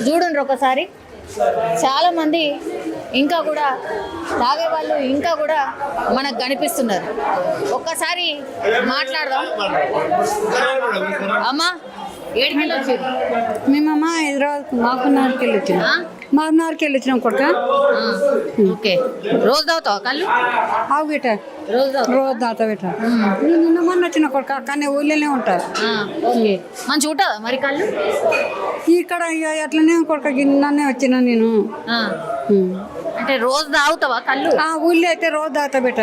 చూడండి ఒకసారి చాలా మంది ఇంకా కూడా తాగే వాళ్ళు ఇంకా కూడా మనకు కనిపిస్తున్నారు. ఒక్కసారి మాట్లాడదాం. అమ్మా ఏడికెళ్ళి వచ్చారు? మేమమ్మా హైదరాబాద్ మాకున్నార్కి వెళ్ళి వచ్చినాం. మాకున్నార్కి వెళ్ళి వచ్చినాం కొడుక. ఓకే, రోజు తాగుతావా కళ్ళు? ఆవు బేట రోజు రోజు దాతా బేట. నేను నిన్న మొన్న వచ్చిన కొడుక, కానీ ఊళ్ళోనే ఉంటారు. ఓకే, మంచిగా ఉంటుందా మరి కళ్ళు? ఇక్కడ ఇక అట్లనే కొడుక, గిన్నెనే వచ్చిన నేను. అంటే రోజు తాగుతావా కళ్ళు? ఊళ్ళో అయితే రోజు దాతా బేట.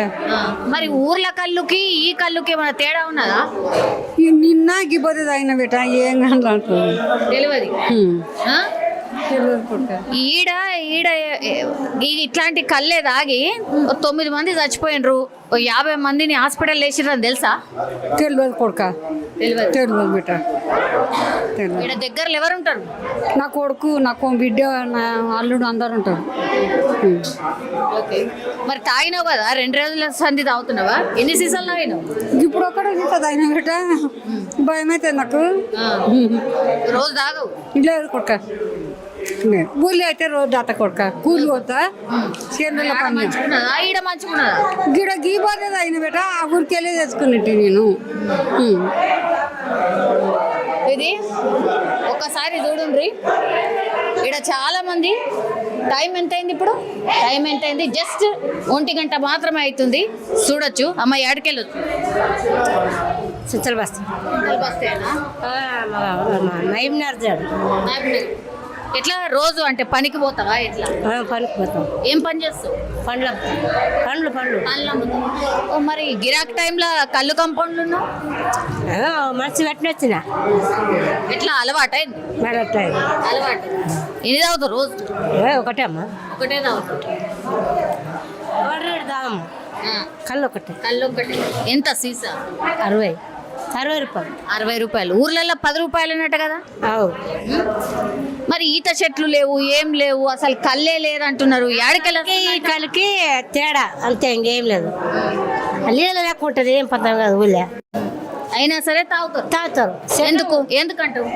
మరి ఊర్ల కళ్ళుకి ఈ కళ్ళుకి ఏమైనా తేడా ఉన్నదా? నిన్న గిబ్బది తాగిన బేట, ఏం కాదు తెలియదు. కొడుక ఈడ ఈడ ఇట్లాంటి కళ్ళే తాగి 9 మంది చచ్చిపోయినరు, 50 మందిని హాస్పిటల్ వేసిర్రు తెలుసా? తెలియదు కొడుక, తెలియదు బేట. ఈడ దగ్గరలో ఎవరు ఉంటారు? నా కొడుకు, నాకు బిడ్డ, నా అల్లుడు అందరు ఉంటారు. ఓకే, మరి తాగినావు కదా, 2 రోజుల సంధి తాగుతున్నావా? ఎన్ని సీసాలు తాగినావు? ఇప్పుడు ఒక్కడ తాగిన బేట, భయం అయితే నాకు. రోజు తాగవు? లేదు కొడుక, ఊళ్ళో అయితే రోజు దాత కొడుక. కూలి పోతా చేనుల పని. ఈడ మంచిగున్నదా? గిడ గీ పోతే తాగిన బేట, ఆ ఊరికి వెళ్ళి తెచ్చుకున్నట్టు నేను. ఇది ఒకసారి చూడండి. ఇక్కడ చాలా మంది. టైం ఎంత అయింది ఇప్పుడు? టైం ఎంత అయింది? జస్ట్ 1 గంట మాత్రమే అవుతుంది. చూడొచ్చు. అమ్మ ఏడకెళ్ళొచ్చు. సుచ్చల బస్తా ఎట్లా రోజు అంటే పనికి పోతావా? ఎట్లా పనికి పోతాం. ఏం పని చేస్తావు? పండ్లు మరి గిరాక్ టైంలో కళ్ళు కంపౌండ్లు ఉన్నావు? మంచి పెట్టిన వచ్చిన. ఎట్లా అలవాటు అయింది? అలవాటు. ఎన్ని తాగుతావు రోజు? ఒకటే అమ్మా, ఒకటే తాగుతావు. కళ్ళు ఒకటే. కళ్ళు ఒకటి. ఎంత సీసా? 60 రూపాయలు. 60 రూపాయలు. ఊర్లలో 10 రూపాయలు అన్నట్టు కదా. మరి ఈత చెట్లు లేవు, ఏం లేవు, అసలు కళ్ళే లేదంటున్నారు. ఏడకెళ్ళకి కళ్ళకి తేడా అంతే, ఇంకేం లేదు. నీళ్ళు లేకుంటుంది, ఏం పద్ధతి కాదు ఊళ్ళో. అయినా సరే తాగుతారు. ఎందుకంటావు?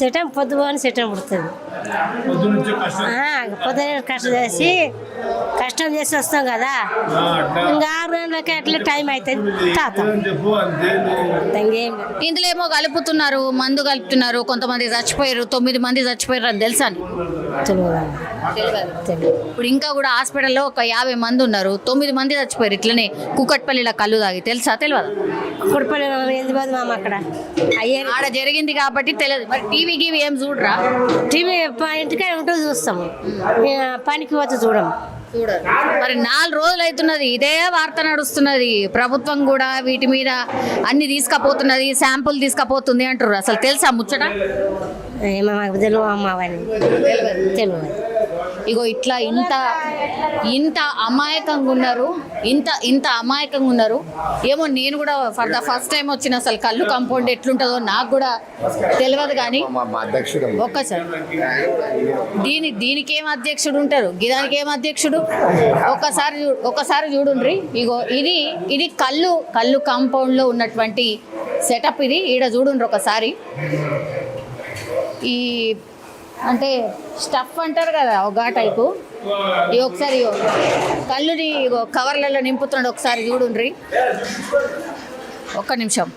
సెటం పొద్దుగాని సెటం పుడుతుంది. పొద్దున కష్టం చేసి వస్తాం కదా, ఇంకా 6 గంటలకి అట్లా టైం అవుతుంది, తాగుతాం. ఇందులో ఏమో కలుపుతున్నారు, మందు కలుపుతున్నారు. కొంతమంది చచ్చిపోయారు, 9 మంది చచ్చిపోయారు అని తెలుసా? ఇప్పుడు ఇంకా కూడా హాస్పిటల్లో ఒక 50 మంది ఉన్నారు, 9 మంది చచ్చిపోయారు ఇట్లనే కుకట్పల్లిలో కళ్ళు తాగి. తెలుసా? తెలియదు. కుకట్పల్లి అక్కడ ఆడ జరిగింది కాబట్టి తెలియదు. మరి టీవీ ఏం చూడరా? టీవీ ఇంటికే ఉంటూ చూస్తాము, పనికి పోతే చూడము. మరి 4 రోజులు అవుతున్నది, ఇదే వార్త నడుస్తున్నది. ప్రభుత్వం కూడా వీటి మీద అన్ని తీసుకపోతున్నది, శాంపుల్ తీసుకపోతుంది అంటారు. అసలు తెలుసా ముచ్చట? తెలియదు. ఇగో ఇట్లా ఇంత అమాయకంగా ఉన్నారు, ఇంత అమాయకంగా ఉన్నారు. ఏమో నేను కూడా ఫర్ ద ఫస్ట్ టైం వచ్చిన అసలు కళ్ళు కంపౌండ్ ఎట్లుంటుందో నాకు కూడా తెలియదు. కానీ ఒక్కసారి దీనికి ఏం అధ్యక్షుడు ఉంటారు, గిదానికి ఏం అధ్యక్షుడు? ఒకసారి చూడుండ్రి. ఇగో ఇది కళ్ళు కాంపౌండ్లో ఉన్నటువంటి సెటప్. ఇది ఈడ చూడుండ్రి ఒకసారి. ఈ అంటే స్టఫ్ అంటారు కదా, ఒక టైపు. ఇవి ఒకసారి కళ్ళుని కవర్లలో నింపుతున్నాడు, ఒకసారి చూడుండ్రి. ఒక్క నిమిషం.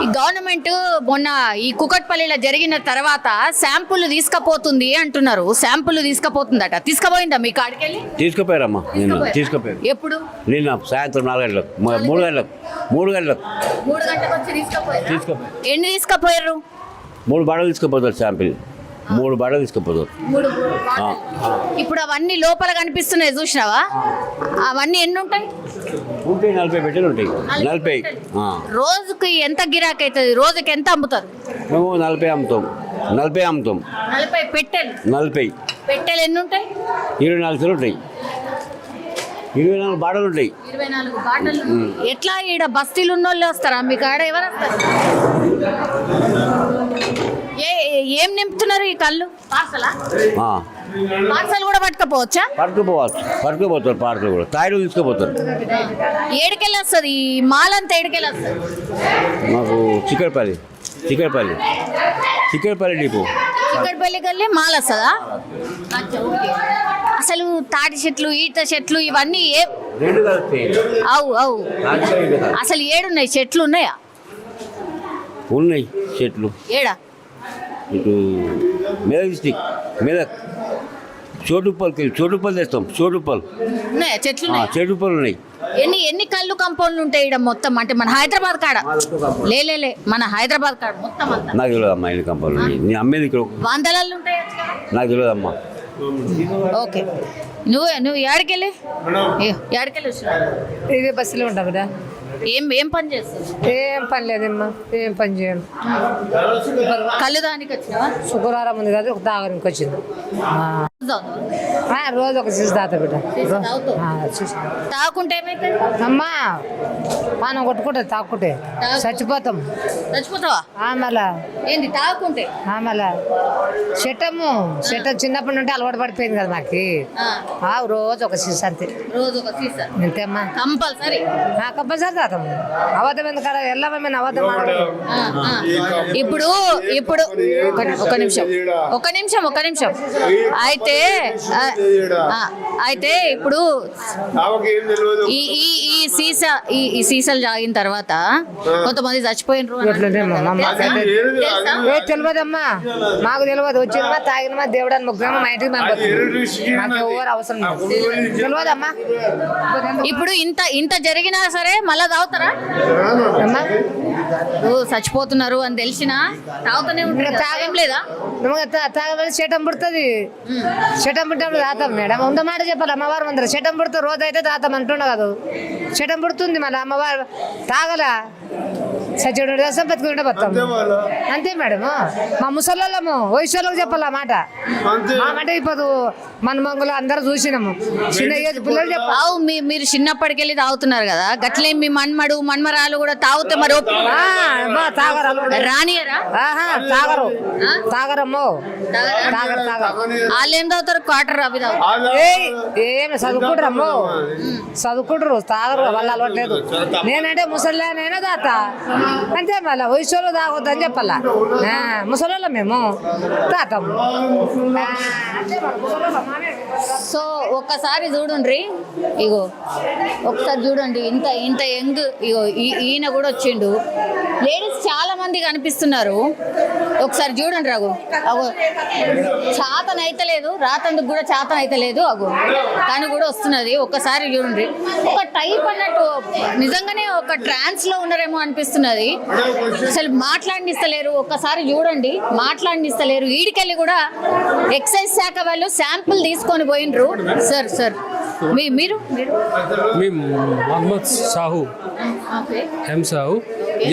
ఈ గవర్నమెంట్ మొన్న ఈ కుకట్పల్లిలో జరిగిన తర్వాత శాంపుల్ తీసుకపోతుంది అంటున్నారు. శాంపుల్ తీసుకపోతుందట. తీసుకుపోయిందా మీ కాడికెళ్ళి? తీసుకుపోయారమ్మా, నేను తీసుకుపోయాను. ఎప్పుడు? నిన్న సాయంత్రం 4 గంటలకు, 3 గంటలకు 3 గంటలకు వచ్చి తీసుకుపోయారు. ఎన్ని తీసుకుపోయారు? 3 బాటలు తీసుకుపోతారు. శాంపిల్ 3 బాటలు తీసుకుపోతారు. ఇప్పుడు అవన్నీ లోపల కనిపిస్తున్నాయి, చూసినావా? అవన్నీ ఎన్ని ఉంటాయి? 40 పెట్టెలు ఉంటాయి. 40. రోజుకి ఎంత గిరాకీ అవుతుంది? రోజుకి ఎంత అమ్ముతారు? మేము 40 అమ్ముతాం. 40 పెట్టెలు. 40 పెట్టెలు ఎన్ని ఉంటాయి? 24 ఉంటాయి. 24 బాటలు ఉంటాయి. 24 బాటలు. ఎట్లా ఈడ బస్తీలు ఉన్న వాళ్ళు వస్తారా మీ కాడ? ఎవరు వస్తారు? ఏం నింపుతున్నారు ఈ కళ్ళు? పార్సల్ కూడా పట్టుకపోవచ్చా? పట్టుకుపోతారు. పార్సల్ కూడా తాయిలు తీసుకుపోతారు. ఏడుకెళ్ళి వస్తుంది ఈ మాల్ అంతా? ఏడుకెళ్ళి వస్తుంది? మాకు చిక్కడపల్లి. చిక్కడపల్లి డిపో. చిక్కడపల్లికి వెళ్ళి మాల్ వస్తుందా? అచ్చా, ఓకే. అసలు తాటి చెట్లు, ఈత చెట్లు ఇవన్నీ ఏ రెండు కలుస్తాయి. అవు అసలు ఏడున్నాయి చెట్లు ఉన్నాయా? ఉన్నాయి చెట్లు. ఏడా? ఇటు మెదక్ డిస్టిక్, మెదక్ చోటుపల్లి తెస్తాం. ఉన్నాయా చెట్లు ఉన్నాయా? చోటుపల్లి ఉన్నాయి. ఎన్ని కళ్ళు కంపౌండ్లు ఉంటాయి ఇక్కడ మొత్తం? అంటే మన హైదరాబాద్ కాడ లే మన హైదరాబాద్ కాడ మొత్తం అంతా నాకు తెలియదు అమ్మా ఎన్ని కంపాలు ఉన్నాయి. నేను అమ్మేది ఇక్కడ వందలల్లో ఉంటాయి. నాకు తెలియదు అమ్మా. ఓకే. నువ్వు ఏడికెళ్ళి వచ్చినా? ఇదే బస్సులో ఉంటాం కదా. ఏం పని చేస్తావు? ఏం పని లేదమ్మా, ఏం పని చేయం. కళ్ళు దానికి వచ్చినావా? శుక్రవారం ఉంది కదా, ఒక తాగడానికి వచ్చింది. రోజు ఒక సీసీ తాత బిడ్డ. తాగుకుంటే ఏమైతుంది అమ్మా? పానం కొట్టుకుంటే తాక్కుంటే చచ్చిపోతాం. చచ్చిపోతావా? మళ్ళా ఏంది తాగుకుంటే? మళ్ళా చెట్టం చిన్నప్పటి నుండి అలవాటు పడిపోయింది కదా నాకు. రోజు ఒక సీసీ అంతే. రోజు ఒక సీసా అంతేమ్మా, కంపల్సరీ. కంపల్సరీ తాతాం. అబద్ధం ఎందుకు వెళ్ళామని అబద్ధం ఇప్పుడు ఒక నిమిషం అయితే ఇప్పుడు ఈ సీసాలు తాగిన తర్వాత కొంతమంది చచ్చిపోయినరు. తెలియదమ్మా, మాకు తెలియదు. వచ్చినమా తాగినమా దేవుడాన్ని ముగ్గురమా మా ఇంటికి మాకు ఎవరు అవసరం తెలియదమ్మా. ఇప్పుడు ఇంత జరిగినా సరే మళ్ళా తాగుతారా? చచ్చిపోతున్నారు అని తెలిసినా తాగుతూనే ఉంటారు. తాగం లేదా? తాగమని చెట్టం పుడుతుంది. చెట్టం పుట్టినప్పుడు తాతాం మేడం. ఉంద మాట చెప్పాలి అమ్మవారు ముందర. చెట్టం పుడుతుంది రోజు అయితే తాతాం అంటుండ కాదు. చెట్టం పుడుతుంది మళ్ళీ అమ్మవారు తాగల సచ్చుడు రసం పెట్టుకుంటే పోతాం అంతే మేడం. మా ముసళ్ళము వయసులకు చెప్పాలి ఆ మాట. మా మాట ఇప్పుడు మన మంగులు అందరూ చూసినాము. చిన్న ఏజ్ పిల్లలు చెప్పావు. మీరు చిన్నప్పటికెళ్ళి తాగుతున్నారు కదా, గట్లే మీ మన్మరాలు కూడా తాగుతే మరి రానియరా? తాగరమ్మో. వాళ్ళు ఏం తాగుతారు? క్వార్టర్ అవి ఏమి చదువుకుంటారమ్మో, చదువుకుంటారు. తాగరు, వాళ్ళ అలవాట్లేదు. నేనంటే ముసలి నేనే తాత అంతే. మళ్ళీ వయసులో తాగొద్దని చెప్పాలా. ముసలి మేము తాతాము. సో ఒక్కసారి చూడండి, ఇగో ఒకసారి చూడండి, ఇంత యంగ్ ఇగో ఈయన కూడా వచ్చిండు. లేడీస్ చాలా మంది కనిపిస్తున్నారు. ఒకసారి చూడండి రఘు. అగో చాతన అయితే లేదు, రాతందుకు కూడా చాతన అయితే లేదు. అగో తను కూడా వస్తున్నది. ఒక్కసారి చూడండి. ఒక టైప్ అన్నట్టు నిజంగానే ఒక ట్రాన్స్ లో ఉన్నారేమో అనిపిస్తున్నది. అసలు మాట్లాడినిస్తలేరు. ఒక్కసారి చూడండి, మాట్లాడినిస్తలేరు. ఈడికెళ్ళి కూడా ఎక్సైజ్ శాఖ వాళ్ళు శాంపుల్ తీసుకొని పోయినరు. సార్ మీరు Me Mohammad Sahu. Okay. M Sahu.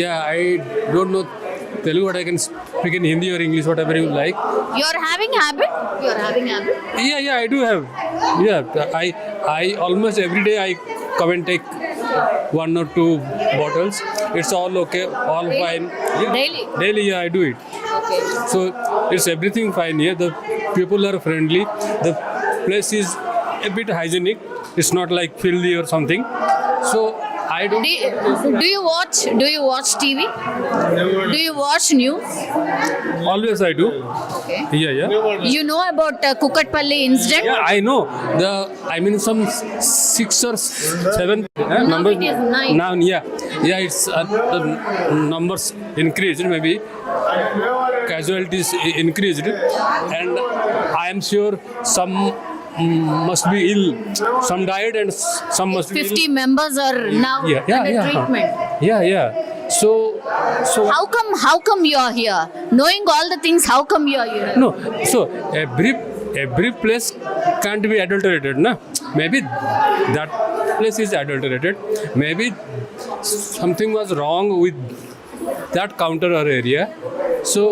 Yeah, I don't know Telugu, but I can speak in Hindi or English, whatever you like. You're having habit? Yeah, I do have. Yeah, I almost every day I come and take 1 or 2 bottles. It's all okay, all fine. Yeah. Daily, yeah, I do it. Okay. So it's everything fine here. The people are friendly. The place is a bit hygienic. It's not like filthy or something. So I don't. Do you watch TV? Do you watch news? Always I do. Okay. Yeah. You know about Kukatpalli incident? Yeah, I know. Some 6 or 7 numbers. It is 9. Now, yeah, it's the numbers increased. Maybe casualties increased, and I am sure some must be ill. Some died and some must be 50 ill. members are now under treatment. Yeah. So How come you are here? Knowing all the things, how come you are here? no. So every place can't be adulterated, na? Maybe that place is adulterated. Maybe something was wrong with that counter or area. So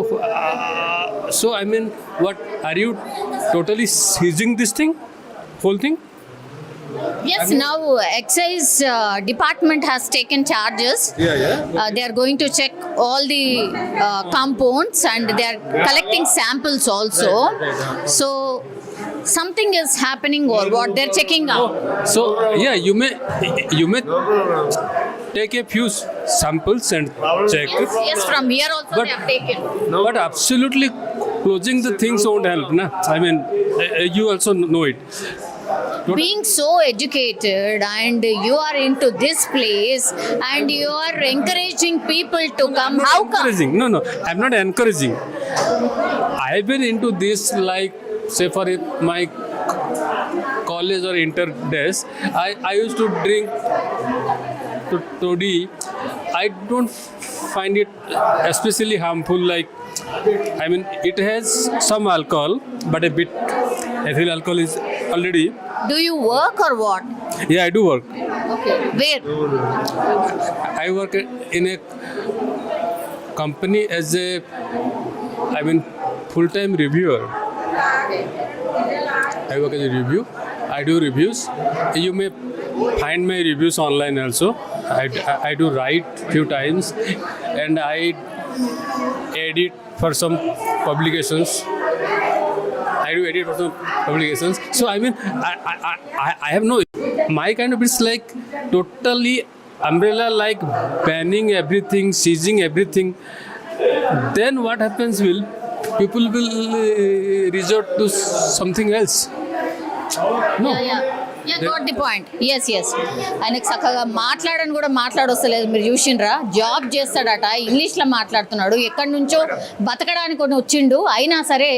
I mean, what are you totally seizing this thing, whole thing? Yes, now excise department has taken charges. They are going to check all the compounds and they are collecting samples also. So something is happening or what they're checking out. So yeah, you may take a few samples and check. Yes, from here also But- they have taken. But absolutely closing the things won't help. Na? I mean, you also know it. Being so educated and you are into this place and you are encouraging people to come, how come? Encouraging. No, I'm not encouraging. I've been into this like, say, for my college or inter days, I used to drink toddy. I don't find it especially harmful. Like, I mean, it has some alcohol, but a bit ethyl alcohol is already. Do you work or what? Yeah, I do work. Okay. Where? I work in a company as a, I mean, full-time reviewer. I work as a review. I do reviews. You may find my reviews online also. I do write few times, and I edit for some publications. So I mean, I have no. My kind of it's like totally umbrella, like banning everything, seizing everything. Then what happens will people will resort to something else. No. Yeah, got the point. Yes. ఆయనకు చక్కగా మాట్లాడని కూడా మాట్లాడొస్తలేదు. మీరు చూసిండ్రా, job చేస్తాడట, ఇంగ్లీష్లో మాట్లాడుతున్నాడు, ఎక్కడి నుంచో బతకడానికి కొన్ని వచ్చిండు, అయినా సరే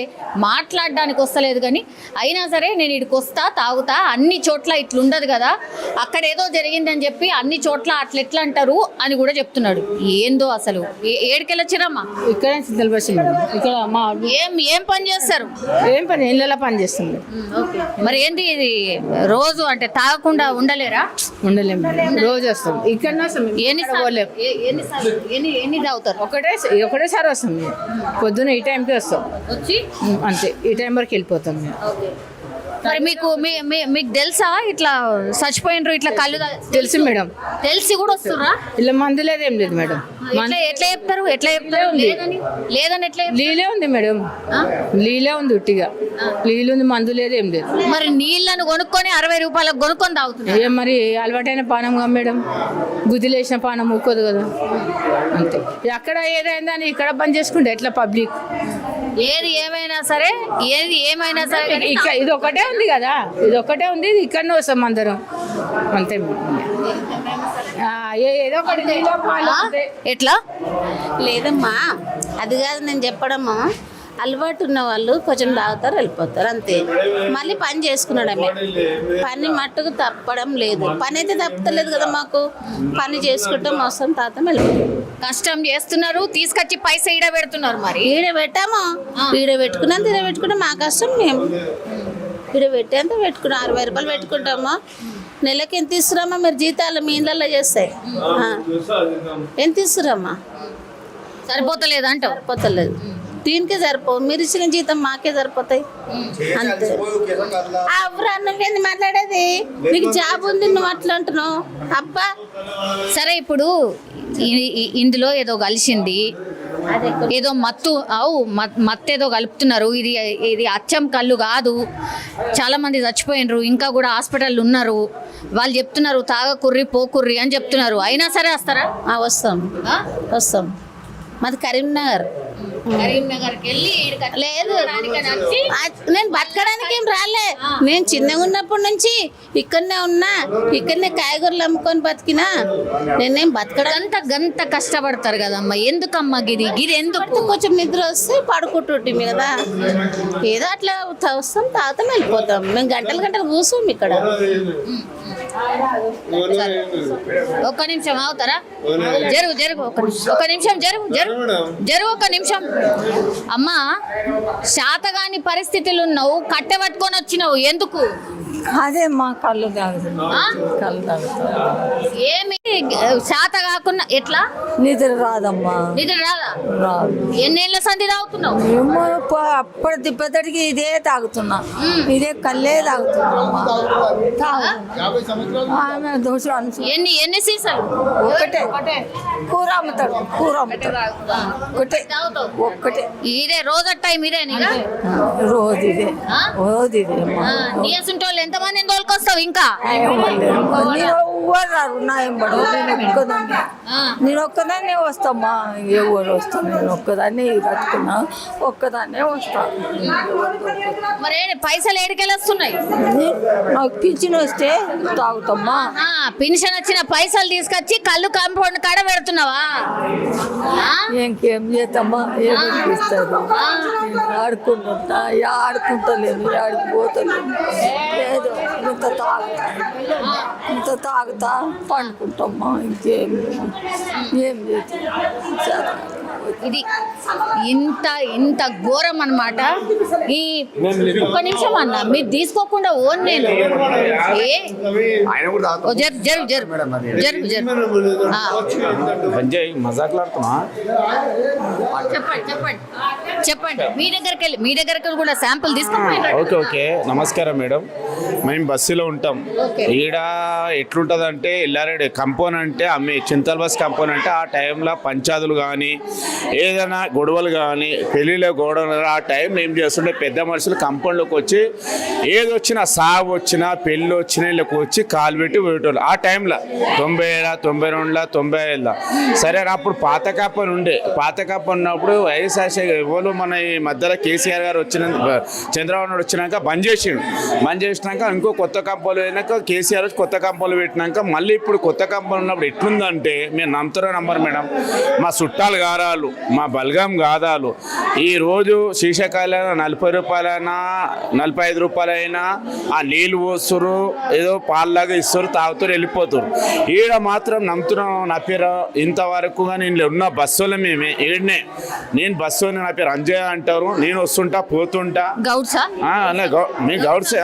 మాట్లాడడానికి వస్తలేదు. కానీ అయినా సరే నేను ఇక్కడికి వస్తా, తాగుతా, అన్ని చోట్ల ఇట్లుండదు కదా, అక్కడ ఏదో జరిగిందని చెప్పి అన్ని చోట్ల అట్లెట్లా అంటారు అని కూడా చెప్తున్నాడు. ఏందో అసలు ఏడికెళ్ళొచ్చిరమ్మా? ఇక్కడ సిద్ధలబసి మేడం. ఇక్కడ మా ఏం పని చేస్తారు? ఏం పని ఇళ్ళలో పని చేస్తుంది. మరి ఏంది ఇది రోజు అంటే తాగకుండా ఉండలేరా? ఉండలేము మేడం. రోజు వస్తాం ఇక్కడ వస్తాం మేము. ఎన్ని తాగుతారు? ఒకటేసారి వస్తాం మేము. పొద్దున ఈ టైంకి వస్తాం, వచ్చి అంతే ఈ టైం వరకు వెళ్ళిపోతాం మేము. మరి మీకు తెలుసా ఇట్లా చచ్చిపోయినరు, ఇట్లా కళ్ళు తెలుసు మేడం. తెలిసి కూడా వస్తురా? ఇలా మందు లేదు, ఏం లేదు మేడం. ఎట్లా చెప్తారు? లేదని ఎట్లా చెప్తారు? లీలే ఉంది మేడం, లీలే ఉంది ఉట్టిగా. లీలు ఉంది, మందు లేదు, ఏం లేదు. మరి నీళ్ళను కొనుక్కొని 60 రూపాయలకు కొనుక్కొని తాగుతున్నారు. ఏం మరి అలవాటైన పానంగా మేడం, గుద్దిలేసిన పానం ఊకోదు కదా, అంతే. అక్కడ ఏదైందని ఇక్కడ బంద్ చేసుకుంటే ఎట్లా పబ్లిక్? ఏది ఏమైనా సరే ఇక్కడ ఇది ఒకటే ఉంది కదా, ఇది ఒకటే ఉంది, ఇది ఇక్కడనే వస్తాం అందరం, అంతే. ఏదో ఒకటి నీలో పాలు అంతే. ఎట్లా? లేదమ్మా, అది కాదు నేను చెప్పడమ్మా. అలవాటు ఉన్న వాళ్ళు కొంచెం తాగుతారు, వెళ్ళిపోతారు, అంతే. మళ్ళీ పని చేసుకున్నాడమే, పని మట్టుకు తప్పడం లేదు. పని అయితే తప్పలేదు కదా మాకు. పని చేసుకుంటాం, వస్తాం, తాగుతాం, వెళ్ళిపోతాం. కష్టం చేస్తున్నారు, తీసుకొచ్చి పైసా ఈడ పెడుతున్నారు. మరి ఈడ పెట్టాము, ఈడ పెట్టుకున్నంత ఈడ పెట్టుకుంటాం. మా కష్టం మేము ఈడ పెట్టేంత పెట్టుకున్నాం. 60 రూపాయలు పెట్టుకుంటాము. నెలకి ఎంత ఇస్తున్నామా మీరు జీతాలు? మీ ఇళ్ళల్లో చేస్తాయి ఎంత ఇస్తున్నారమ్మా? సరిపోతలేదు అంటావు? సరిపోతలేదు, దీనికే సరిపో. మీరు ఇచ్చిన జీతం మాకే సరిపోతాయి, అంతే. అవ్వరా, నువ్వేంది మాట్లాడేది? నీకు జాబ్ ఉంది, నువ్వు అట్లా అంటున్నావు. అబ్బా సరే, ఇప్పుడు ఇందులో ఏదో కలిసింది, ఏదో మత్తు మత్తు ఏదో కలుపుతున్నారు. ఇది అచ్చం కళ్ళు కాదు, చాలా మంది చచ్చిపోయినరు, ఇంకా కూడా హాస్పిటల్ ఉన్నారు. వాళ్ళు చెప్తున్నారు తాగకుర్రి పోకుర్రి అని చెప్తున్నారు. అయినా సరే వస్తారా? వస్తాం. మాది కరీంనగర్. కరీంనగర్కి వెళ్ళి లేదు, నేను బతకడానికి ఏం రాలే. నేను చిన్నగా ఉన్నప్పటి నుంచి ఇక్కడనే ఉన్నా, ఇక్కడనే కాయగూరలు అమ్ముకొని బతికినా. నేనేం బతకడానికి గంత కష్టపడతారు కదమ్మా, ఎందుకమ్మా గిది ఎందుకు? కొంచెం నిద్ర వస్తే పడుకుంటుంటే కదా, ఏదో అట్లా వస్తాం, తాగుతాం, వెళ్ళిపోతాం. మేము గంటలు కూర్చోం ఇక్కడ. ఒక్క నిమిషం అవుతారా? జరుగు ఒక నిమిషం జరుగు ఒక నిమిషం. అమ్మా, శాతగాని పరిస్థితులు ఉన్నావు, కట్టె పట్టుకొని వచ్చినావు, ఎందుకు? అదే మా కళ్ళు తాగుతుంది, ఆ? కళ్ళు తాగుతుంది. ఏమి శాత కాకుండా ఎట్లా? నిద్ర రాదమ్మా, నిద్ర రాదా? రాదు. ఎన్నేళ్ళ సంధి తాగుతున్నావు? ఏమో అప్పటి తిప్పటికి ఇదే తాగుతున్నా, ఇదే కళ్ళే తాగుతున్నా. ఆమె దోశలు అనుసు ఎన్ని సీసాలు? ఒకటే కూర అమ్ముతాడు, ఒకటే తాగుతావు? ఒక్కటే. ఇదే రోజు టైం ఇదే నీగా? రోజు ఇదే, ఆ? రోజు ఇదే. నీ అసంటోళ్ళు ఎంతమందిని తోలుకొస్తావు ఇంకా? నేను ఎవరు రారు నా ఎంబడు నేను ఒక్కదాన్నే వస్తామ్మా. ఎవరు వస్తాను, నేను ఒక్కదాన్నే కట్టుకున్నా, ఒక్కదాన్నే వస్తాను. మరి పైసలు ఏడికెళ్ళి వస్తున్నాయి? నాకు పింఛన్ వస్తే తాగుతామ్మా. పెన్షన్ వచ్చిన పైసలు తీసుకొచ్చి కళ్ళు కాంపౌండ్ కాడ పెడుతున్నావా? ఇంకేం చేస్తామ్మా, ఏమి ఇస్తారు? ఆడుకుంటుంటా, ఆడుకుంటలేను, ఆడిపోతలేను. లేదు ఇంత తాగుతా పండుకుంటామ్మా. ఇంకేం ఏం చేస్తాం. ఇది ఇంత ఘోరం అన్నమాట. ఈ ఒక్క నిమిషం అన్న, మీరు తీసుకోకుండా ఓన్ నేను చెప్పండి. మీ దగ్గరికి కూడా శాంపుల్ తీసుకుని. ఓకే నమస్కారం మేడం. మేము బస్సులో ఉంటాం. ఈడ ఎట్లుంటుంది అంటే ఎల్లారెడ్డి కంపౌండ్ అంటే చింతల్ బస్ కంపౌండ్ అంటే ఆ టైంలో పంచాదులు కానీ ఏదైనా గొడవలు కానీ పెళ్ళిళ్ళ గొడవలు ఆ టైంలో ఏం చేస్తుంటే పెద్ద మనుషులు కంపౌండ్లోకి వచ్చి ఏది వచ్చినా సాగు వచ్చినా పెళ్ళి వచ్చినా వీళ్ళకి వచ్చి కాలు పెట్టి పోయేటోళ్ళు. ఆ టైంలో 90 92 95 సరే అప్పుడు పాత కాపని ఉండే. పాత కాపని ఉన్నప్పుడు వైఎస్ఆర్ ఎవరు మన ఈ మధ్యలో కేసీఆర్ గారు చంద్రబాబు నాయుడు వచ్చినాక బంద్ చేసిండు. బంద్ చేసినాక ఇంకో కొత్త కంపౌండ్ అయినాక కేసీఆర్ వచ్చి కొత్త కంపౌండ్ పెట్టినాక మళ్ళీ ఇప్పుడు కొత్త కంపౌండ్ ఉన్నప్పుడు ఎట్లుందంటే మీరు నమ్ముతారో నమ్మరు మేడం, మా చుట్టాలు గారాలు, మా బల్గం గాదాలు ఈరోజు శీర్షకాయలైనా 40 రూపాయలైనా 45 రూపాయలైనా ఆ నీళ్ళు పోస్తురు, ఏదో పాల్లాగా ఇస్తారు, తాగుతారు, వెళ్ళిపోతారు. ఈడ మాత్రం నమ్ముతున్నాం. నా పేరు ఇంతవరకు నేను ఉన్న బస్సులో మేమే ఈడనే. నేను బస్సు నా పేరు అంజయ్ అంటారు. నేను వస్తుంటా పోతుంటా. గౌడ్సా? మీ గౌడ్సే.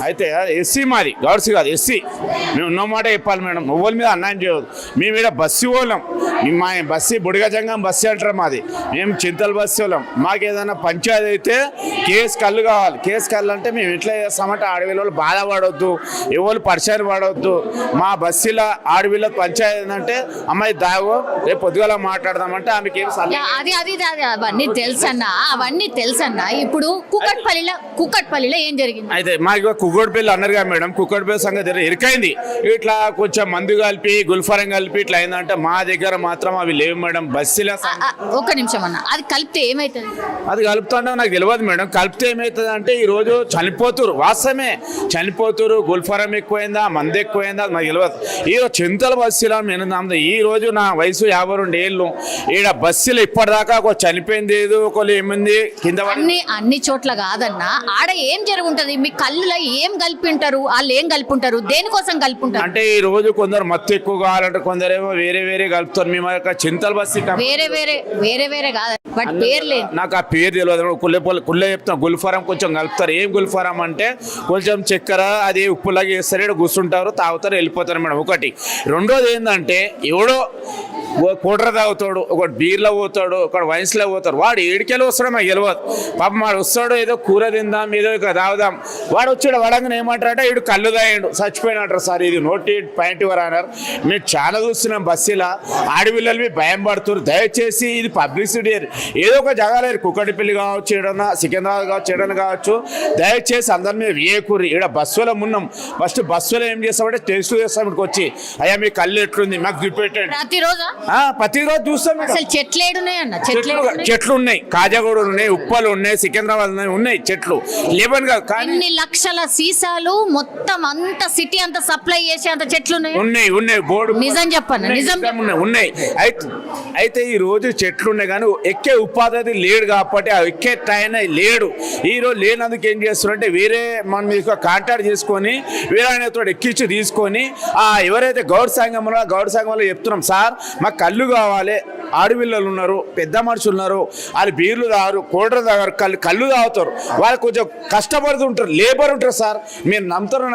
అయితే ఎస్సీ మాది, గౌడ్స్ కాదు ఎస్సీ. మేము ఉన్న మాట చెప్పాలి మేడం, ఎవరి మీద అన్యాయం చేయదు. మేము ఇక్కడ బస్సు వాళ్ళం. మా బస్సు బుడిగజంగం బస్సు అంటారు మాది. మేము చింతల బస్సు వాళ్ళం. మాకు ఏదైనా పంచాయతీ అయితే కేసు కళ్ళు కావాలి. కేసు కళ్ళు అంటే మేము ఎట్లా చేస్తామంటే ఆడవిలో బాధపడవద్దు, ఎవరు పరిచయం పడవద్దు. మా బస్సులో ఆడవిలో పంచాయతీ ఏంటంటే అమ్మాయి దాగో రేపు పొద్దుగాల మాట్లాడదామంటే ఆమెకి ఏం అవన్నీ తెలుసన్నా. ఇప్పుడు కుక్కట్పల్లిలో ఏం జరిగింది? అయితే మాకు కుక్కట్పల్లి అన్నారు కదా మేడం, కుక్కట్పల్లి సంగతి ఎరికైంది. ఇట్లా కొంచెం మందు కలిపి గుల్ఫారం కలిపి ఇట్లా అయిందంటే మా దగ్గర మాత్రం అవి లేవు మేడం. బస్సులో ఒక్క నిమిషం అన్న, అది కలిపితే ఏమవుతుంది? అది కలుపుతుంటే నాకు తెలియదు మేడం. కలిపితే ఏమవుతుంది అంటే ఈరోజు చనిపోతురు, వాస్తవమే చనిపోతురు. గుల్ఫారం ఎక్కువైందా, మందు ఎక్కువైందా నాకు తెలియదు. ఈరోజు చింతల బస్సులో నేను ఈ రోజు నా వయసు 52 ఏళ్ళు. ఈడ బస్సులో ఇప్పటిదాకా ఒక చనిపోయింది ఏదో ఒకళ్ళు ఏమైంది కింద అన్ని చోట్ల కాదన్నా. ఆడ ఏం జరుగుంటది? మీ కళ్ళులో ఏం కలిపింటారు? వాళ్ళు ఏం కలిపింటారు? దేనికోసం కలిపింటారు అంటే ఈ రోజు కొందరు మత్తు ఎక్కువ కావాలంటే కొందరేమో వేరే కలుపుతారు. మేము చింతల బస్సు వేరే కాదు, బట్ పేరు లేదు నాకు. ఆ పేరు తెలియదు. కుళ్ళే చెప్తాం. గుల్ఫారం కొంచెం కలుపుతారు. ఏం గుల్ఫారం అంటే కొంచెం చక్కెర అది ఉప్పులాగా వేస్తారు, ఇక్కడ కూర్చుంటారు, తాగుతారు, వెళ్ళిపోతారు మేడం. ఒకటి. రెండోది ఏంటంటే ఎవడో కోట్ర తాగుతాడు, ఒకటి బీర్లో పోతాడు, ఒకటి వైన్స్లో పోతాడు. వాడు ఏడికెళ్ళి వస్తాడో మాకు తెలియదు. పాపం వాడు వస్తాడు, ఏదో కూర తిందాం, ఏదో ఇక తాగుదాం. వాడు వచ్చాడు వడంగా ఏమంటారంటే వీడు కళ్ళు తాగాడు చచ్చిపోయినట్టు. సార్ ఇది నోటి పాయింట్ ఇవ్వరు అన్నారు. మేము చాలా చూస్తున్నాం బస్సులో ఆడపిల్లలు భయం పడుతున్నారు. దయచేసి ఇది పబ్లిసిటీ ఏదో ఒక జగాలేరు, కుక్కటిపల్లి కావచ్చు, ఏడన్నా సికింద్రాబాద్ కావచ్చు, ఏడన్నా కావచ్చు. దయచేసి అందరి మీద వేయకూరి. ఇక్కడ బస్సులో ఉన్నాం. ఫస్ట్ బస్సులో ఏం చేస్తామంటే టెస్ట్ చేస్తాం. ఇక్కడికి వచ్చి అయ్యా మీ కళ్ళు ఎట్లుంది మాకు చూపెట్టండి. ప్రతిరోజు చూస్తాం. చెట్లు ఉన్నాయి, కాజాగూడలు ఉన్నాయి, ఉప్పలు ఉన్నాయి, సికింద్రాబాద్ ఉన్నాయి చెట్లు లేవని కాదు. కానీ లక్షల సీసాలు మొత్తం అంత సిటీ అంత సప్లై చేసే అంత చెట్లు ఉన్నాయి. బోర్డు నిజం చెప్పండి, నిజం ఉన్నాయి. అయితే ఈ రోజు చెట్లు ఉన్నాయి కానీ ఎక్కే ఉపాధి లేడు కాబట్టి ఆ ఎక్కే టైం లేడు. ఈ రోజు లేనందుకు ఏం చేస్తున్నారంటే వేరే మన మీకు కాంటాక్ట్ చేసుకొని వేరే ఆయనతో ఎక్కించి తీసుకొని ఎవరైతే గౌడ్ సంఘంలో చెప్తున్నాం సార్ మాకు కళ్ళు కావాలి, ఆడపిల్లలు ఉన్నారు, పెద్ద మనుషులు ఉన్నారు, వాళ్ళు బీర్లు తాగారు, కోటలు తాగారు, కళ్ళు తాగుతారు, వాళ్ళు కొంచెం కష్టపడుతుంటారు, లేబర్ ఉంటారు సార్. మీరు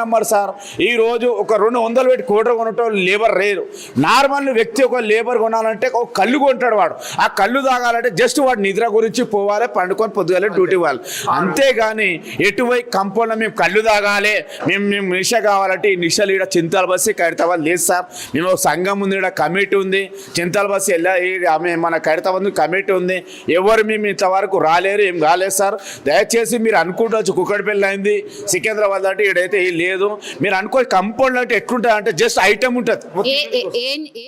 నమ్మరు సార్. ఈ రోజు ఒక 200 పెట్టి కోటలు కొనటం లేబర్ రేరు. నార్మల్ వ్యక్తి ఒక లేబర్ కొనాలంటే ఒక కళ్ళు కొంటాడు. వాడు ఆ కళ్ళు తాగాలంటే జస్ట్ వాడు నిద్ర గురించి పోవాలి, పండుకొని పొద్దుగాలే డ్యూటీ వాళ్ళు. అంతేగాని ఎటువైపు కంపౌండ్లో మేము కళ్ళు తాగాలి, మేము నిష కావాలంటే ఈ నిషలు ఇక్కడ చింతల బస్సు ఖైరతాబాద్ లేదు సార్. మేము సంఘం ఉంది, ఇక్కడ కమిటీ ఉంది, చింతల బస్సు ఆమె మన ఖైరతాబాద్ కమిటీ ఉంది, ఎవరు మేము ఇంతవరకు రాలేరు, ఏం కాలేదు సార్. దయచేసి మీరు అనుకుంటవచ్చు కుక్కడిపల్లి అయింది, సికింద్రాబాద్ అంటే ఇడైతే లేదు. మీరు అనుకో కంపౌండ్ అంటే ఎట్లుంటుంది అంటే జస్ట్ ఐటమ్ ఉంటుంది.